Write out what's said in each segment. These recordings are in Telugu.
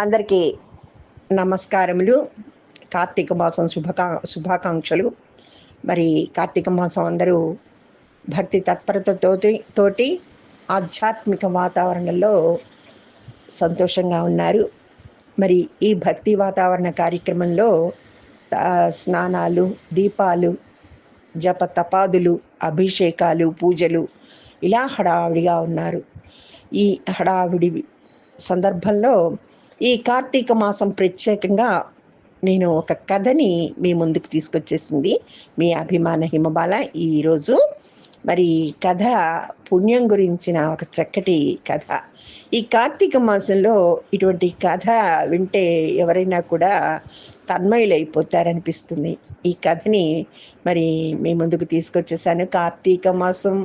అందరికీ నమస్కారములు. కార్తీక మాసం శుభాకాంక్షలు. మరి కార్తీక మాసం అందరూ భక్తి తత్పరతతోటి ఆధ్యాత్మిక వాతావరణంలో సంతోషంగా ఉన్నారు. మరి ఈ భక్తి వాతావరణ కార్యక్రమంలో స్నానాలు, దీపాలు, జప తపాదులు, అభిషేకాలు, పూజలు ఇలా హడావిడిగా ఉన్నారు. ఈ హడావిడి సందర్భంలో ఈ కార్తీక మాసం ప్రత్యేకంగా నేను ఒక కథని మీ ముందుకు తీసుకొచ్చేసింది మీ అభిమాన హిమబాల. ఈరోజు మరి కథ పుణ్యం గురించిన ఒక చక్కటి కథ. ఈ కార్తీక మాసంలో ఇటువంటి కథ వింటే ఎవరైనా కూడా తన్మయులైపోతారనిపిస్తుంది. ఈ కథని మరి మీ ముందుకు తీసుకొచ్చేసాను. కార్తీక మాసం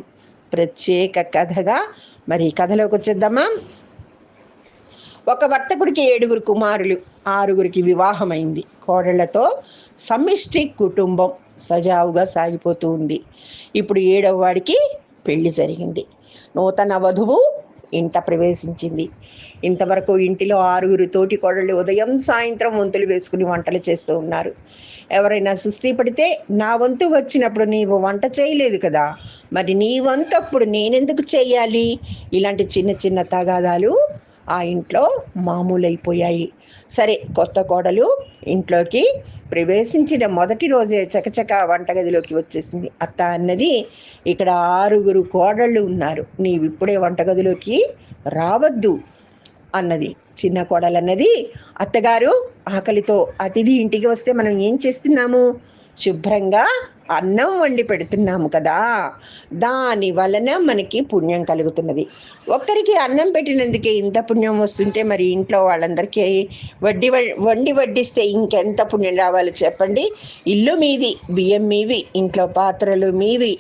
ప్రత్యేక కథగా మరి కథలోకి వచ్చేద్దామా. ఒక వర్తకుడికి 7 కుమారులు, 6 వివాహమైంది. కోడళ్లతో సమిష్టి కుటుంబం సజావుగా సాగిపోతూ ఉంది. ఇప్పుడు 7వ వాడికి పెళ్లి జరిగింది. నూతన వధువు ఇంట ప్రవేశించింది. ఇంతవరకు ఇంటిలో 6 తోటి కోడళ్ళు ఉదయం సాయంత్రం వంతులు వేసుకుని వంటలు చేస్తూ ఉన్నారు. ఎవరైనా సుస్థి పడితే, నా వంతు వచ్చినప్పుడు నీవు వంట చేయలేదు కదా, మరి నీ వంతు అప్పుడు నేనెందుకు చేయాలి? ఇలాంటి చిన్న చిన్న తగాదాలు ఆ ఇంట్లో మామూలైపోయాయి. సరే, కొత్త కోడలు ఇంట్లోకి ప్రవేశించిన మొదటి రోజే చకచక వంటగదిలోకి వచ్చేసింది. అత్త అన్నది, ఇక్కడ 6 కోడళ్ళు ఉన్నారు, నీవిప్పుడే వంటగదిలోకి రావద్దు అన్నది. చిన్న కోడలన్నది, అత్తగారు, ఆకలితో అతిథి ఇంటికి వస్తే మనం ఏం చేస్తున్నాము? శుభ్రంగా అన్నం వండి పెడుతున్నాము కదా, దాని వలన మనకి పుణ్యం కలుగుతున్నది. ఒక్కరికి అన్నం పెట్టినందుకే ఇంత పుణ్యం వస్తుంటే మరి ఇంట్లో వాళ్ళందరికీ వండి వడ్డిస్తే ఇంకెంత పుణ్యం రావాలో చెప్పండి. ఇల్లు మీది, బియ్యం మీవి, ఇంట్లో పాత్రలు మీవి,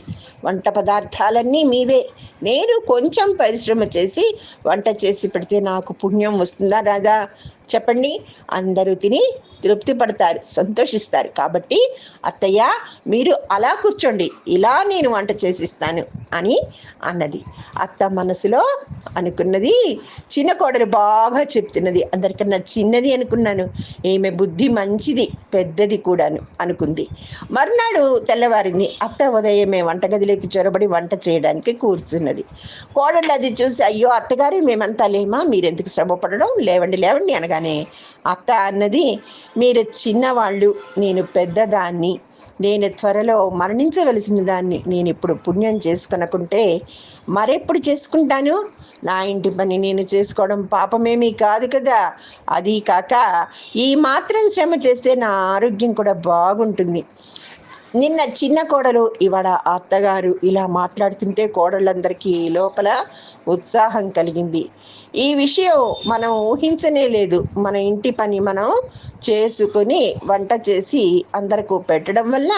వంట పదార్థాలన్నీ మీవే. నేను కొంచెం పరిశ్రమ చేసి వంట చేసి పెడితే నాకు పుణ్యం వస్తుందా రాదా చెప్పండి. అందరూ తిని తృప్తి పడతారు, సంతోషిస్తారు. కాబట్టి అత్తయ్య, మీరు అలా కూర్చోండి, ఇలా నేను వంట చేసిస్తాను అని అన్నది. అత్త మనసులో అనుకున్నది, చిన్న కోడలు బాగా చెప్తున్నది, అందరికన్నా చిన్నది అనుకున్నాను, ఈమె బుద్ధి మంచిది, పెద్దది కూడాను అనుకుంది. మర్నాడు తెల్లవారింది. అత్త ఉదయమే వంటగదిలోకి చొరబడి వంట చేయడానికి కూర్చున్నది. కోడళ్ళు అది చూసి, అయ్యో అత్తగారు, మేమంతా లేమా, మీరెందుకు శ్రమ పడడం, లేవండి లేవండి అనగానే అత్త అన్నది, మీరు చిన్నవాళ్ళు, నేను పెద్దదాన్ని, నేను త్వరలో మరణించవలసిన దాన్ని, నేను ఇప్పుడు పుణ్యం చేసుకొనకుంటే మరెప్పుడు చేసుకుంటాను? నా ఇంటి పని నేను చేసుకోవడం పాపమేమీ కాదు కదా. అది కాక ఈ మాత్రం శ్రమ చేస్తే నా ఆరోగ్యం కూడా బాగుంటుంది. నిన్న చిన్న కోడలు, ఇవాళ అత్తగారు ఇలా మాట్లాడుతుంటే కోడళ్ళందరికీ లోపల ఉత్సాహం కలిగింది. ఈ విషయం మనం ఊహించనే లేదు. మన ఇంటి పని మనం చేసుకొని వంట చేసి అందరికీ పెట్టడం వల్ల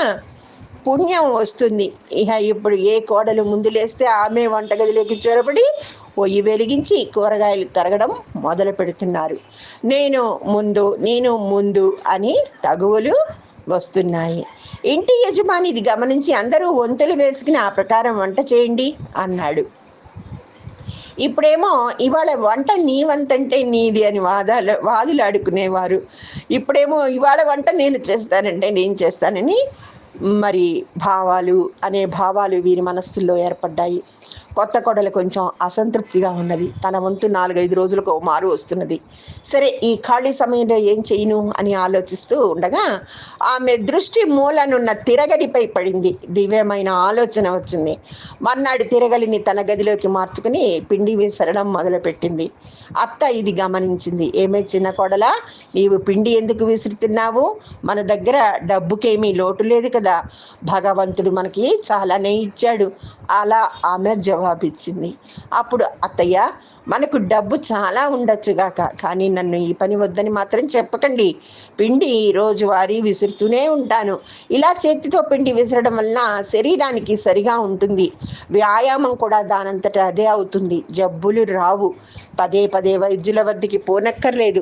పుణ్యం వస్తుంది. ఇక ఇప్పుడు ఏ కోడలు ముందు లేస్తే ఆమె వంటగదిలోకి చొరబడి పొయ్యి వెలిగించి కూరగాయలు తరగడం మొదలు పెడుతున్నారు. నేను ముందు అని తగువులు వస్తున్నాయి. ఇంటి యజమాని ఇది గమనించి, అందరూ వంతులు వేసుకుని ఆ ప్రకారం వంట చేయండి అన్నాడు. ఇప్పుడేమో ఇవాళ వంట నీ వంతంటే నీది అని వాదులు ఆడుకునేవారు. ఇప్పుడేమో ఇవాళ వంట నేను చేస్తానంటే నేను చేస్తానని మరి భావాలు వీరి మనస్సుల్లో ఏర్పడ్డాయి. కొత్త కోడలు కొంచెం అసంతృప్తిగా ఉన్నది. తన వంతు 4-5 రోజులకు మారు వస్తున్నది. సరే, ఈ ఖాళీ సమయంలో ఏం చేయను అని ఆలోచిస్తూ ఉండగా ఆమె దృష్టి మూలనున్న తిరగలిపై పడింది. దివ్యమైన ఆలోచన వచ్చింది. మర్నాడు తిరగలిని తన గదిలోకి మార్చుకుని పిండి విసరడం మొదలుపెట్టింది. అత్త ఇది గమనించింది. ఏమే చిన్న కోడలా, నీవు పిండి ఎందుకు విసురుతున్నావు? మన దగ్గర డబ్బుకేమీ లోటు లేదు కదా, భగవంతుడు మనకి చాలానే ఇచ్చాడు. అలా ఆమె జవాబిచ్చింది. అప్పుడు అత్తయ్య, మనకు డబ్బు చాలా ఉండొచ్చుగాక, కానీ నన్ను ఈ పని వద్దని మాత్రం చెప్పకండి. పిండి రోజువారీ విసురుతూనే ఉంటాను. ఇలా చేతితో పిండి విసరడం వల్ల శరీరానికి సరిగా ఉంటుంది. వ్యాయామం కూడా దానంతటా అదే అవుతుంది. జబ్బులు రావు. పదే వైద్యుల వద్దకి పోనక్కర్లేదు.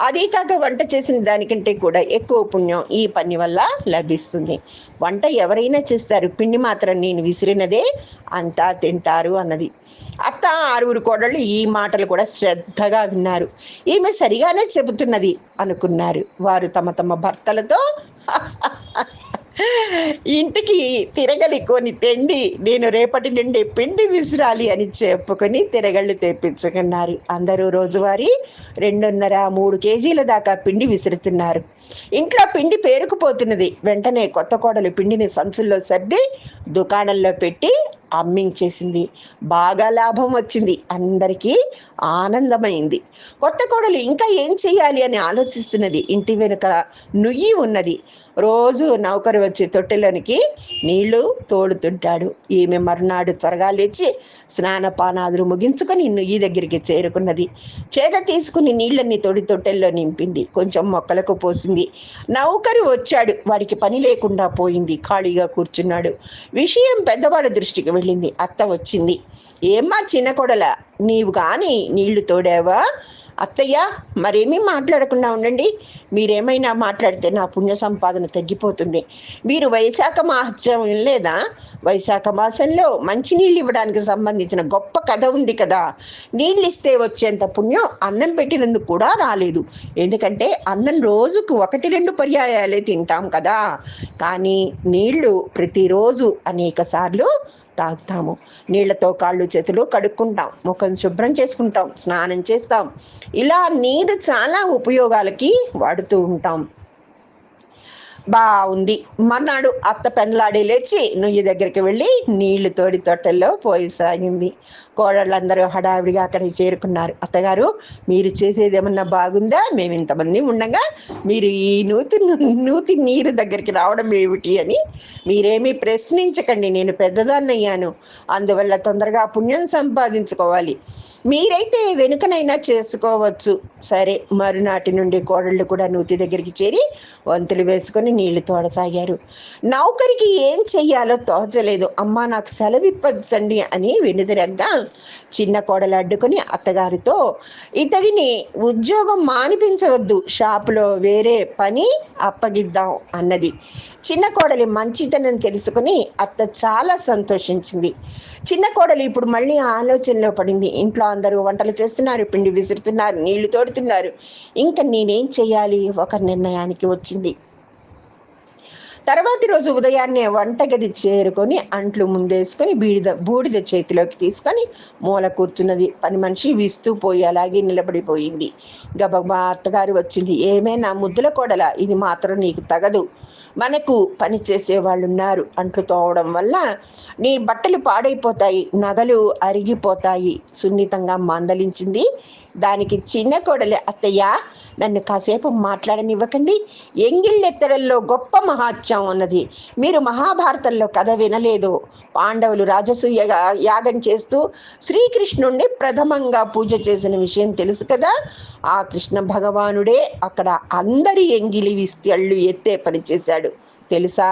అదే కాక వంట చేసిన దానికంటే కూడా ఎక్కువ పుణ్యం ఈ పని వల్ల లభిస్తుంది. వంట ఎవరైనా చేస్తారు, పిండి మాత్రం నేను విసిరినదే అంతా తింటారు అన్నది. అత్త, 6 కోడళ్ళు ఈ మాటలు కూడా శ్రద్ధగా విన్నారు. ఈమె సరిగానే చెబుతున్నది అనుకున్నారు. వారు తమ తమ భర్తలతో ఇంటికి తిరగలి కొని తెండి, నేను రేపటి నుండి పిండి విసిరాలి అని చెప్పుకొని తిరగళ్ళు తెప్పించుకున్నారు. అందరూ రోజువారీ 2.5-3 కేజీల దాకా పిండి విసురుతున్నారు. ఇంట్లో పిండి పేరుకుపోతున్నది. వెంటనే కొత్త కోడలు పిండిని సంచుల్లో సర్ది దుకాణంలో పెట్టి అమ్మించేసింది. బాగా లాభం వచ్చింది. అందరికీ ఆనందమైంది. కొత్త కోడలు ఇంకా ఏం చెయ్యాలి అని ఆలోచిస్తున్నది. ఇంటి వెనుక నుయ్యి ఉన్నది. రోజు నౌకరు వచ్చి తొట్టెలోనికి నీళ్లు తోడుతుంటాడు. ఈమె మరునాడు త్వరగా లేచి స్నానపానాదులు ముగించుకొని నుయ్యి దగ్గరికి చేరుకున్నది. చేత తీసుకుని నీళ్ళని తొడి తొట్టెల్లో నింపింది. కొంచెం మొక్కలకు పోసింది. నౌకరు వచ్చాడు. వాడికి పని లేకుండా పోయింది. ఖాళీగా కూర్చున్నాడు. విషయం పెద్దవాడి దృష్టికి వెళ్ళింది. అత్త వచ్చింది. ఏమ్మా చిన్న కొడల, నీవు కానీ నీళ్లు తోడావా? అత్తయ్య, మరేమీ మాట్లాడకుండా ఉండండి. మీరేమైనా మాట్లాడితే నా పుణ్య సంపాదన తగ్గిపోతుంది. మీరు వైశాఖ మహత్యం లేదా? వైశాఖ మాసంలో మంచినీళ్ళు ఇవ్వడానికి సంబంధించిన గొప్ప కథ ఉంది కదా. నీళ్ళు ఇస్తే వచ్చేంత పుణ్యం అన్నం పెట్టినందుకు కూడా రాలేదు. ఎందుకంటే అన్నం రోజుకు 1-2 పర్యాయాలే తింటాం కదా. కానీ నీళ్లు ప్రతిరోజు అనేక సార్లు తాగుతాము. నీళ్లతో కాళ్ళు చేతులు కడుక్కుంటాం, ముఖం శుభ్రం చేసుకుంటాం, స్నానం చేస్తాం. ఇలా నీరు చాలా ఉపయోగాలకి వాడుతూ ఉంటాం. బాగుంది. మర్నాడు అత్త పెందలాడి లేచి నుయ్యి దగ్గరికి వెళ్ళి నీళ్లు తోడి తొట్టెల్లో పోయసాగింది. కోడళ్ళందరూ హడావిడిగా అక్కడికి చేరుకున్నారు. అత్తగారు, మీరు చేసేది ఏమన్నా బాగుందా? మేము ఇంతమంది ఉండగా మీరు ఈ నూతి నీరు దగ్గరికి రావడం ఏమిటి అని మీరేమీ ప్రశ్నించకండి. నేను పెద్దదాన్నయ్యాను, అందువల్ల తొందరగా పుణ్యం సంపాదించుకోవాలి. మీరైతే వెనుకనైనా చేసుకోవచ్చు. సరే. మరునాటి నుండి కోడళ్ళు కూడా నూతి దగ్గరికి చేరి వంతులు వేసుకొని నీళ్లు తోడసాగారు. నౌకరికి ఏం చెయ్యాలో తోచలేదు. అమ్మా, నాకు సెలవిప్పచ్చండి అని వెనుదిరగ్గా చిన్న కోడలు అడ్డుకొని అత్తగారితో, ఇతడిని ఉద్యోగం మానిపించవద్దు, షాపులో వేరే పని అప్పగిద్దాం అన్నది. చిన్న కోడలి మంచితనం తెలుసుకుని అత్త చాలా సంతోషించింది. చిన్న కోడలు ఇప్పుడు మళ్ళీ ఆలోచనలో పడింది. ఇంట్లో అందరూ వంటలు చేస్తున్నారు, పిండి విసురుతున్నారు, నీళ్లు తోడుతున్నారు. ఇంకా నేనేం చెయ్యాలి? ఒక నిర్ణయానికి వచ్చింది. తర్వాతి రోజు ఉదయాన్నే వంటగది చేరుకొని అంట్లు ముందేసుకొని బూడిద చేతిలోకి తీసుకొని మూల కూర్చున్నది. పని మనిషి విస్తూ పోయి అలాగే నిలబడిపోయింది. గబగబా అత్తగారు వచ్చింది. ఏమే నా ముద్దుల కోడల, ఇది మాత్రం నీకు తగదు. మనకు పని చేసే వాళ్ళు ఉన్నారు. అంట్లు తోవడం వల్ల నీ బట్టలు పాడైపోతాయి, నగలు అరిగిపోతాయి. సున్నితంగా మందలించింది. దానికి చిన్న కోడలే, అత్తయ్య, నన్ను కాసేపు మాట్లాడనివ్వకండి. ఎంగిళ్ళెత్తడంలో గొప్ప మహాత్యం ఉన్నది. మీరు మహాభారతంలో కథ వినలేదు. పాండవులు రాజసూయ యాగం చేస్తూ శ్రీకృష్ణుణ్ణి ప్రథమంగా పూజ చేసిన విషయం తెలుసు కదా. ఆ కృష్ణ భగవానుడే అక్కడ అందరి ఎంగిలి విస్తళ్ళు ఎత్తే పని చేశాడు తెలుసా.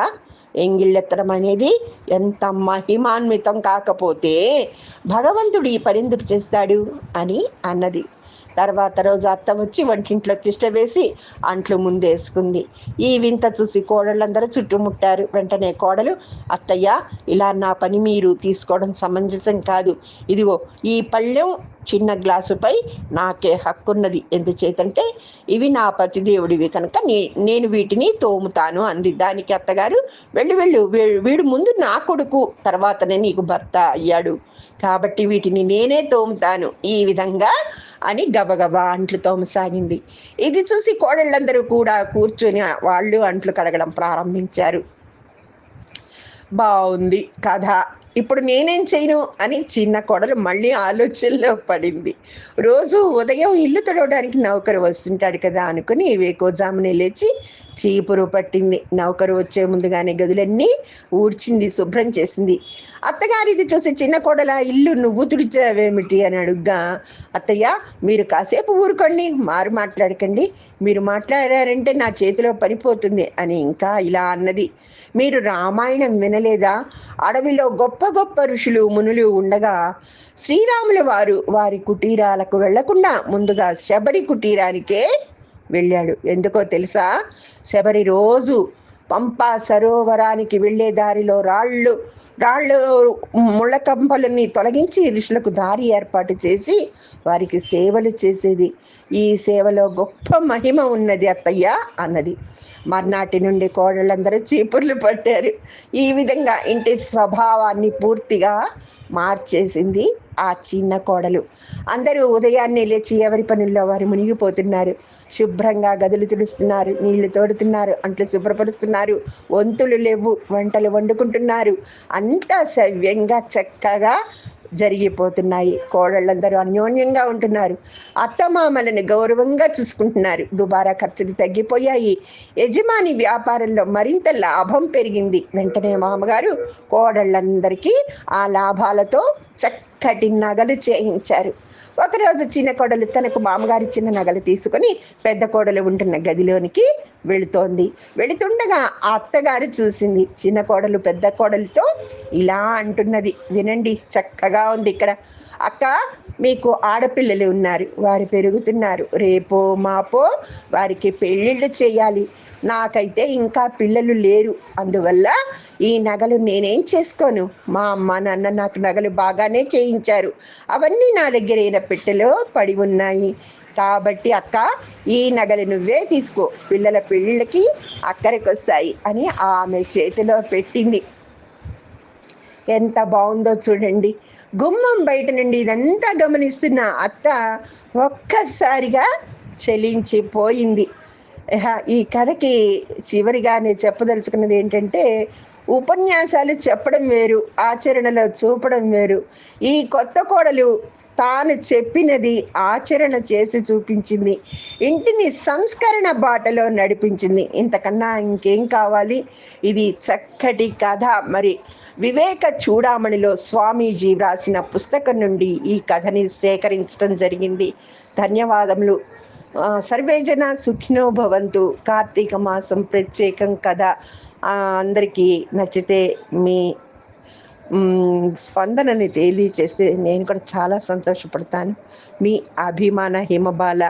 ఎంగిళ్ళెత్తడం అనేది ఎంత మహిమాన్వితం కాకపోతే భగవంతుడు ఈ పనెందుకు చేస్తాడు అని అన్నది. తర్వాత రోజు అత్త వచ్చి వంటింట్లో తిష్ట వేసి అంట్లు ముందేసుకుంది. ఈ వింత చూసి కోడళ్ళందరూ చుట్టుముట్టారు. వెంటనే కోడలు, అత్తయ్య, ఇలా నా పని మీరు తీసుకోవడం సమంజసం కాదు. ఇదిగో ఈ పళ్ళెం చిన్న గ్లాసుపై నాకే హక్కున్నది. ఎందుచేతంటే ఇవి నా పతిదేవుడివి కనుక నేను వీటిని తోముతాను అంది. దానికి అత్తగారు, వెళ్ళు, వీడు ముందు నా కొడుకు, తర్వాతనే నీకు భర్త అయ్యాడు, కాబట్టి వీటిని నేనే తోముతాను ఈ విధంగా అని గబగబా అంట్లు తోమసాగింది. ఇది చూసి కోడళ్ళందరూ కూడా కూర్చొని వాళ్ళు అంట్లు కడగడం ప్రారంభించారు. బాగుంది కథ. ఇప్పుడు నేనేం చేయను అని చిన్న కోడలు మళ్ళీ ఆలోచనలో పడింది. రోజు ఉదయం ఇల్లు తొడవడానికి నౌకరు వస్తుంటాడు కదా అనుకుని వేకోజామునే లేచి చీపురు పట్టింది. నౌకరు వచ్చే ముందుగానే గదులన్నీ ఊడ్చింది, శుభ్రం చేసింది. అత్తగారిది చూసి చిన్న కోడల, ఇల్లు నువ్వు తుడిచావేమిటి అని అడుగ్గా, అత్తయ్య, మీరు కాసేపు ఊరుకోండి, మాట్లాడకండి, మీరు మాట్లాడారంటే నా చేతిలో పనిపోతుంది అని ఇంకా ఇలా అన్నది. మీరు రామాయణం వినలేదా? అడవిలో గొప్ప గొప్ప ఋషులు మునులు ఉండగా శ్రీరాముల వారు వారి కుటీరాలకు వెళ్లకుండా ముందుగా శబరి కుటీరానికే వెళ్ళాడు. ఎందుకో తెలుసా? శబరి రోజు పంపా సరోవరానికి వెళ్ళే దారిలో రాళ్ళు ముళ్ళకంపలని తొలగించి ఋషులకు దారి ఏర్పాటు చేసి వారికి సేవలు చేసేది. ఈ సేవలో గొప్ప మహిమ ఉన్నది అత్తయ్య అన్నది. మర్నాటి నుండి కోడళ్ళందరూ చీపుర్లు పట్టారు. ఈ విధంగా ఇంటి స్వభావాన్ని పూర్తిగా మార్చేసింది ఆ చిన్న కోడలు. అందరూ ఉదయాన్నే లేచి ఎవరి పనుల్లో వారు మునిగిపోతున్నారు. శుభ్రంగా గదులు తుడుస్తున్నారు, నీళ్లు తోడుతున్నారు, అంట్లు శుభ్రపరుస్తున్నారు, వంతులు లేవు, వంటలు వండుకుంటున్నారు. అంతా సవ్యంగా చక్కగా జరిగిపోతున్నాయి. కోడళ్ళందరూ అన్యోన్యంగా ఉంటున్నారు. అత్తమామలను గౌరవంగా చూసుకుంటున్నారు. దుబారా ఖర్చులు తగ్గిపోయాయి. యజమాని వ్యాపారంలో మరింత లాభం పెరిగింది. వెంటనే మామగారు కోడళ్ళందరికీ ఆ లాభాలతో చక్కటి నగలు చేయించారు. ఒకరోజు చిన్న కోడలు తనకు మామగారు ఇచ్చిన నగలు తీసుకుని పెద్ద కోడలు ఉంటున్న గదిలోనికి వెళుతుండగా ఆ అత్తగారు చూసింది. చిన్న కోడలు పెద్ద కోడలితో ఇలా అంటున్నది, వినండి, చక్కగా ఉంది ఇక్కడ. అక్క, మీకు ఆడపిల్లలు ఉన్నారు, వారు పెరుగుతున్నారు. రేపో మాపో వారికి పెళ్ళిళ్ళు చేయాలి. నాకైతే ఇంకా పిల్లలు లేరు. అందువల్ల ఈ నగలు నేనేం చేసుకోను. మా అమ్మ నాన్న నాకు నగలు బాగానే చేయించారు. అవన్నీ నా దగ్గర పెట్టెలో పడి ఉన్నాయి. కాబట్టి అక్క, ఈ నగలు నువ్వే తీసుకో, పిల్లల పెళ్ళిళ్ళకి అక్కడికొస్తాయి అని ఆమె చేతిలో పెట్టింది. ఎంత బాగుందో చూడండి. గుమ్మం బయట నుండి ఇదంతా గమనిస్తున్న అత్త ఒక్కసారిగా చలించిపోయింది. ఈ కథకి చివరిగా నేను చెప్పదలుచుకున్నది ఏంటంటే, ఉపన్యాసాలు చెప్పడం వేరు, ఆచరణలో చూపడం వేరు. ఈ కొత్త కోడలు తాను చెప్పినది ఆచరణ చేసి చూపించింది. ఇంటిని సంస్కరణ బాటలో నడిపించింది. ఇంతకన్నా ఇంకేం కావాలి? ఇది చక్కటి కథ. మరి వివేక చూడామణిలో స్వామీజీ వ్రాసిన పుస్తకం నుండి ఈ కథని సేకరించడం జరిగింది. ధన్యవాదములు. సర్వేజన సుఖినో భవంతు. కార్తీక మాసం ప్రత్యేకం కథ అందరికీ నచ్చితే మీ స్పందనని తెలియచేస్తే నేను కూడా చాలా సంతోషపడతాను. మీ అభిమాన హిమబాల.